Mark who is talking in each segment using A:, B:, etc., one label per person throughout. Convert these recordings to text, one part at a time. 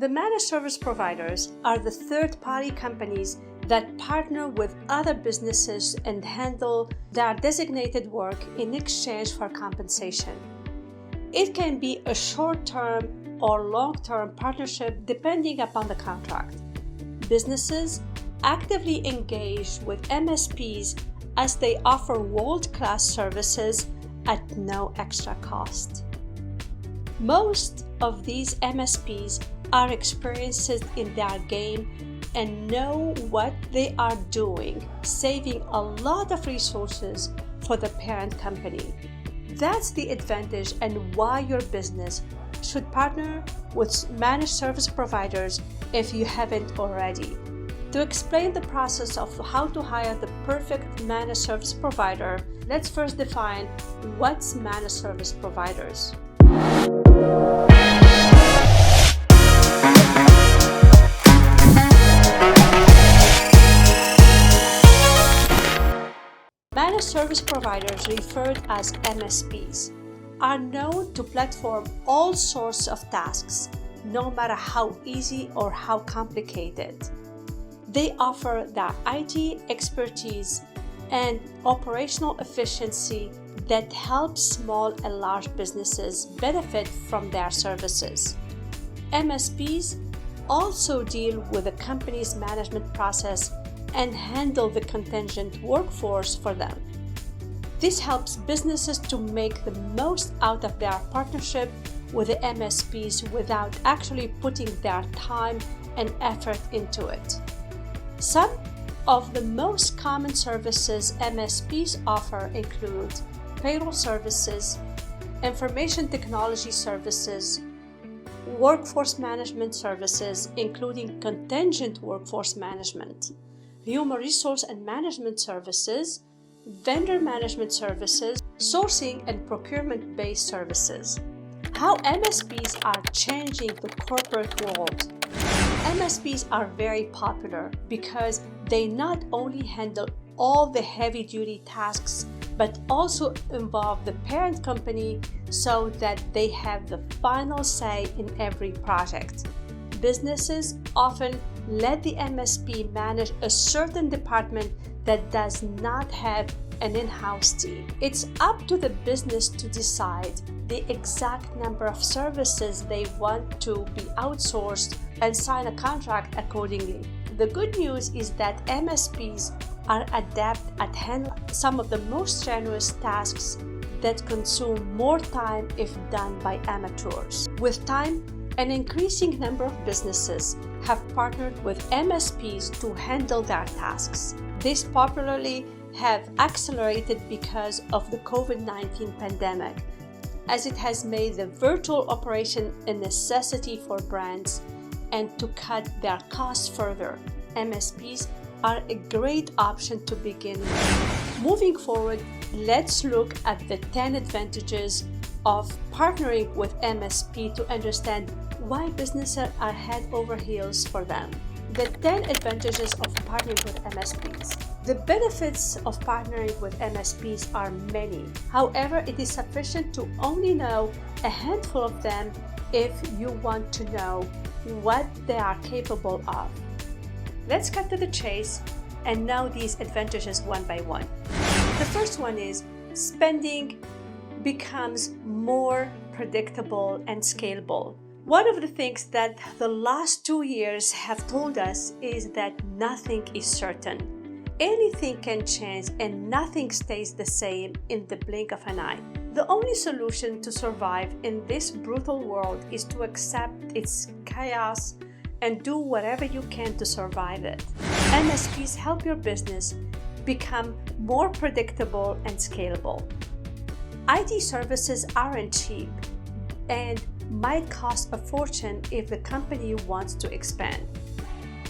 A: The managed service providers are the third-party companies that partner with other businesses and handle their designated work in exchange for compensation. It can be a short-term or long-term partnership depending upon the contract. Businesses actively engage with MSPs as they offer world-class services at no extra cost. Most of these MSPs are experienced in their game and know what they are doing, saving a lot of resources for the parent company. That's the advantage and why your business should partner with managed service providers if you haven't already. To explain the process of how to hire the perfect managed service provider, let's first define what's managed service providers. Managed service providers, referred as MSPs, are known to platform all sorts of tasks, no matter how easy or how complicated. They offer their IT expertise and operational efficiency that helps small and large businesses benefit from their services. MSPs also deal with the company's management process and handle the contingent workforce for them. This helps businesses to make the most out of their partnership with the MSPs without actually putting their time and effort into it. Some of the most common services MSPs offer include payroll services, information technology services, workforce management services, including contingent workforce management, human resource and management services, vendor management services, sourcing and procurement-based services. How MSPs are changing the corporate world. MSPs are very popular because they not only handle all the heavy-duty tasks, but also involve the parent company so that they have the final say in every project. Businesses often let the MSP manage a certain department that does not have an in-house team. It's up to the business to decide the exact number of services they want to be outsourced and sign a contract accordingly. The good news is that MSPs are adept at handling some of the most strenuous tasks that consume more time if done by amateurs. With time, an increasing number of businesses have partnered with MSPs to handle their tasks. This popularly have accelerated because of the COVID-19 pandemic, as it has made the virtual operation a necessity for brands and to cut their costs further. MSPs are a great option to begin with. Moving forward, let's look at the 10 advantages of partnering with MSP to understand why businesses are head over heels for them. The 10 advantages of partnering with MSPs. The benefits of partnering with MSPs are many. However, it is sufficient to only know a handful of them if you want to know what they are capable of. Let's cut to the chase and know these advantages one by one. The first one is spending becomes more predictable and scalable. One of the things that the last 2 years have told us is that nothing is certain. Anything can change and nothing stays the same in the blink of an eye. The only solution to survive in this brutal world is to accept its chaos and do whatever you can to survive it. MSPs help your business become more predictable and scalable. IT services aren't cheap and might cost a fortune if the company wants to expand.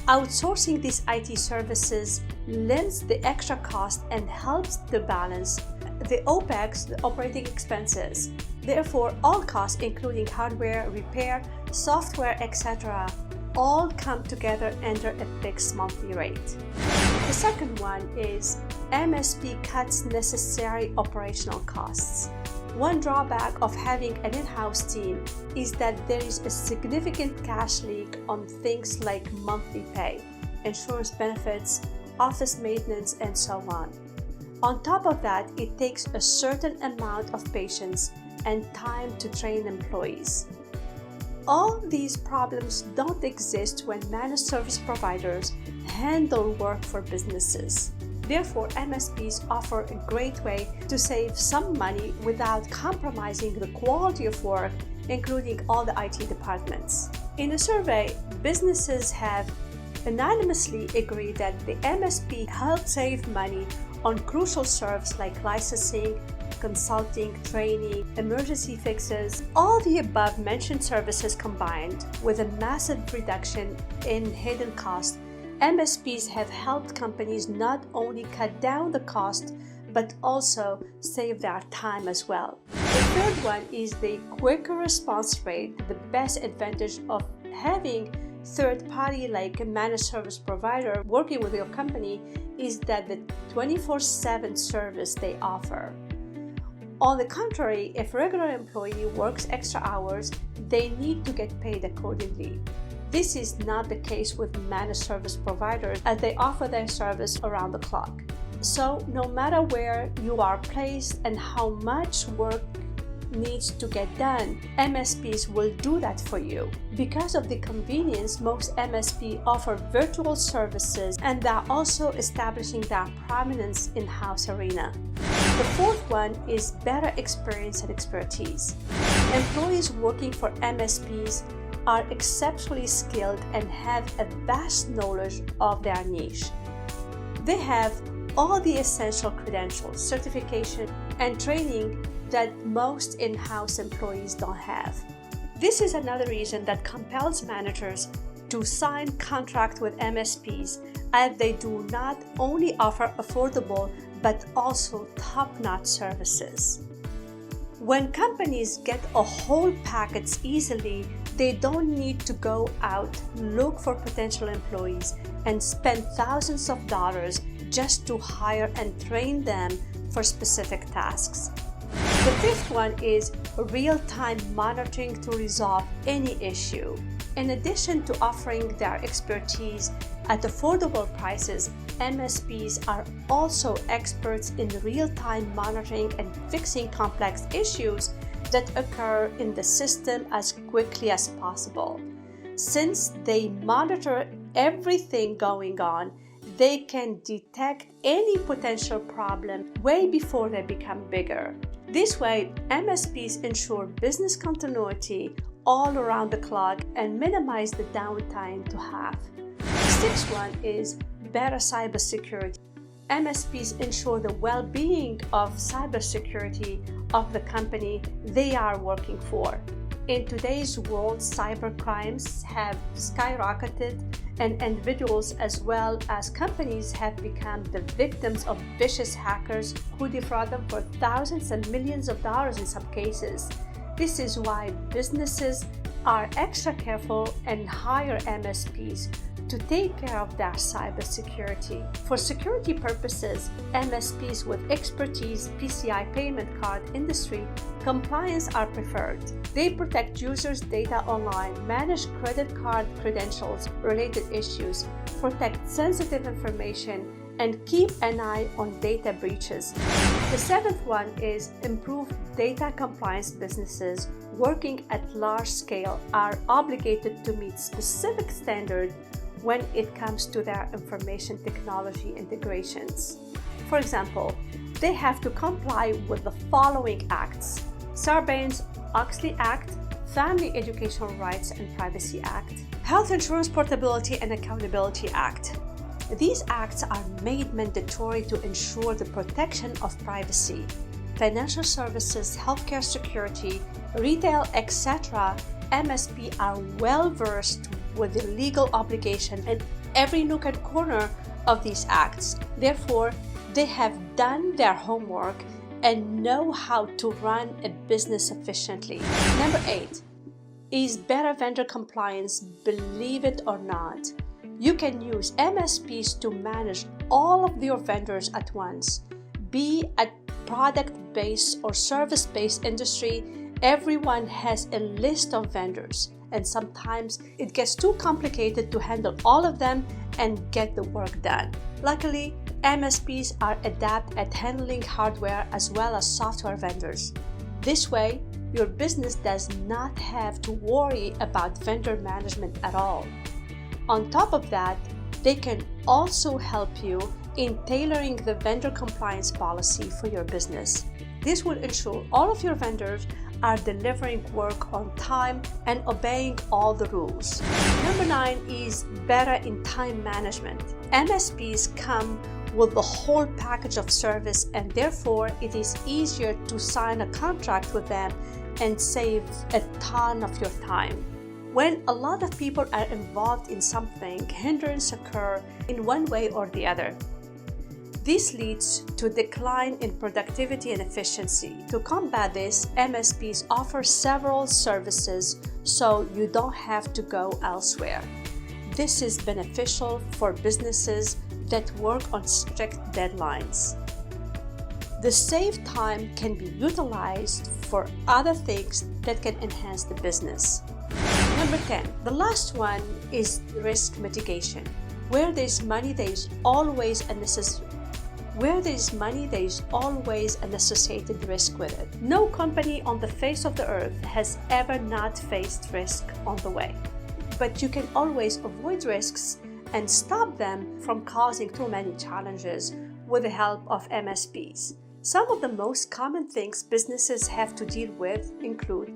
A: Outsourcing these IT services limits the extra cost and helps to balance the OPEX, the operating expenses. Therefore, all costs, including hardware, repair, software, etc., all come together under a fixed monthly rate. The second one is MSP cuts necessary operational costs. One drawback of having an in-house team is that there is a significant cash leak on things like monthly pay, insurance benefits, office maintenance, and so on. On top of that, it takes a certain amount of patience and time to train employees. All these problems don't exist when managed service providers handle work for businesses. Therefore, MSPs offer a great way to save some money without compromising the quality of work, including all the IT departments. In a survey, businesses have unanimously agreed that the MSP helps save money on crucial services like licensing, consulting, training, emergency fixes. All the above mentioned services combined with a massive reduction in hidden costs, MSPs have helped companies not only cut down the cost but also save their time as well. The third one is the quicker response rate. The best advantage of having third-party like a managed service provider working with your company is that the 24/7 service they offer. On the contrary, if a regular employee works extra hours, they need to get paid accordingly. This is not the case with managed service providers as they offer their service around the clock. So no matter where you are placed and how much work needs to get done, MSPs will do that for you. Because of the convenience, most MSPs offer virtual services and are also establishing their prominence in-house arena. The fourth one is better experience and expertise. Employees working for MSPs are exceptionally skilled and have a vast knowledge of their niche. They have all the essential credentials, certification, and training that most in-house employees don't have. This is another reason that compels managers to sign contracts with MSPs, as they do not only offer affordable but also top-notch services. When companies get a whole package easily, they don't need to go out, look for potential employees, and spend thousands of dollars just to hire and train them for specific tasks. The fifth one is real-time monitoring to resolve any issue. In addition to offering their expertise at affordable prices, MSPs are also experts in real-time monitoring and fixing complex issues that occur in the system as quickly as possible. Since they monitor everything going on, they can detect any potential problem way before they become bigger. This way, MSPs ensure business continuity all around the clock and minimize the downtime to half. The sixth one is better cybersecurity. MSPs ensure the well-being of cybersecurity of the company they are working for. In today's world, cybercrimes have skyrocketed, and individuals as well as companies have become the victims of vicious hackers who defraud them for thousands and millions of dollars in some cases. This is why businesses are extra careful and hire MSPs to take care of their cybersecurity. For security purposes, MSPs with expertise, PCI payment card industry, compliance are preferred. They protect users' data online, manage credit card credentials, related issues, protect sensitive information, and keep an eye on data breaches. The seventh one is improved data compliance. Businesses working at large scale are obligated to meet specific standards when it comes to their information technology integrations. For example, they have to comply with the following acts: Sarbanes-Oxley Act, Family Educational Rights and Privacy Act, Health Insurance Portability and Accountability Act. These acts are made mandatory to ensure the protection of privacy, financial services, healthcare security, retail, etc. MSP are well versed with the legal obligation in every nook and corner of these acts. Therefore, they have done their homework and know how to run a business efficiently. Number 8 is better vendor compliance. Believe it or not, you can use MSPs to manage all of your vendors at once. Be at product-based or service-based industry, everyone has a list of vendors, and sometimes it gets too complicated to handle all of them and get the work done. Luckily, MSPs are adept at handling hardware as well as software vendors. This way, your business does not have to worry about vendor management at all. On top of that, they can also help you in tailoring the vendor compliance policy for your business. This will ensure all of your vendors are delivering work on time and obeying all the rules. Number 9 is better in time management. MSPs come with the whole package of service, and therefore it is easier to sign a contract with them and save a ton of your time. When a lot of people are involved in something, hindrances occur in one way or the other. This leads to a decline in productivity and efficiency. To combat this, MSPs offer several services so you don't have to go elsewhere. This is beneficial for businesses that work on strict deadlines. The saved time can be utilized for other things that can enhance the business. Number 10, the last one is risk mitigation. Where there's money, there is always a associated risk with it. No company on the face of the earth has ever not faced risk on the way. But you can always avoid risks and stop them from causing too many challenges with the help of MSPs. Some of the most common things businesses have to deal with include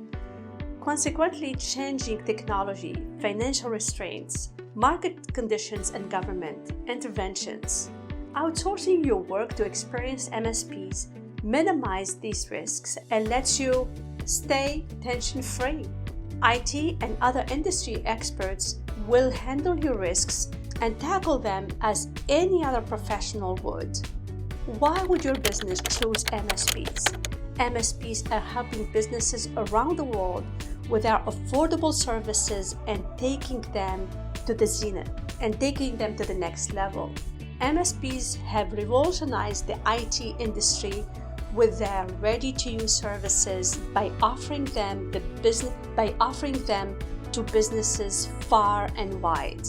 A: consequently changing technology, financial restraints, market conditions, and government interventions. Outsourcing your work to experienced MSPs minimize these risks and lets you stay tension-free. IT and other industry experts will handle your risks and tackle them as any other professional would. Why would your business choose MSPs? MSPs are helping businesses around the world with our affordable services and taking them to the zenith and taking them to the next level. MSPs have revolutionized the IT industry with their ready-to-use services by offering them to businesses far and wide.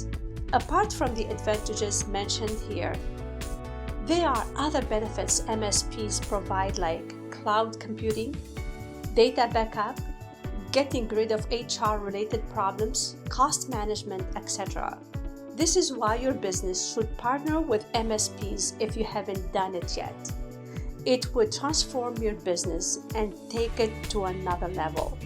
A: Apart from the advantages mentioned here, there are other benefits MSPs provide like cloud computing, data backup, getting rid of HR-related problems, cost management, etc. This is why your business should partner with MSPs if you haven't done it yet. It would transform your business and take it to another level.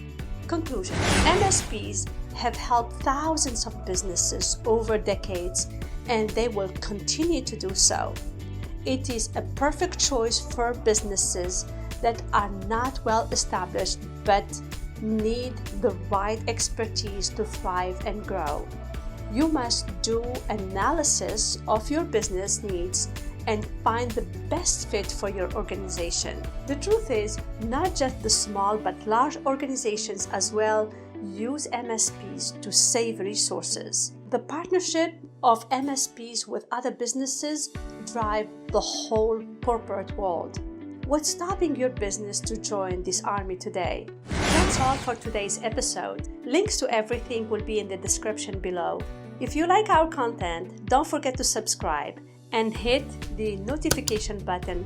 A: Conclusion: MSPs have helped thousands of businesses over decades, and they will continue to do so. It is a perfect choice for businesses that are not well established but need the right expertise to thrive and grow. You must do analysis of your business needs and find the best fit for your organization. The truth is, not just the small but large organizations as well use MSPs to save resources. The partnership of MSPs with other businesses drive the whole corporate world. What's stopping your business to join this army today? That's all for today's episode. Links to everything will be in the description below. If you like our content, don't forget to subscribe and hit the notification button.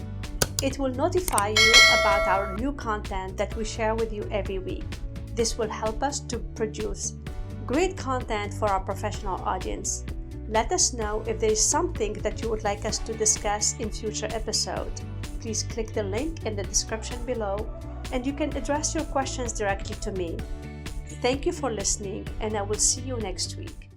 A: It will notify you about our new content that we share with you every week. This will help us to produce great content for our professional audience. Let us know if there is something that you would like us to discuss in future episodes. Please click the link in the description below and you can address your questions directly to me. Thank you for listening, and I will see you next week.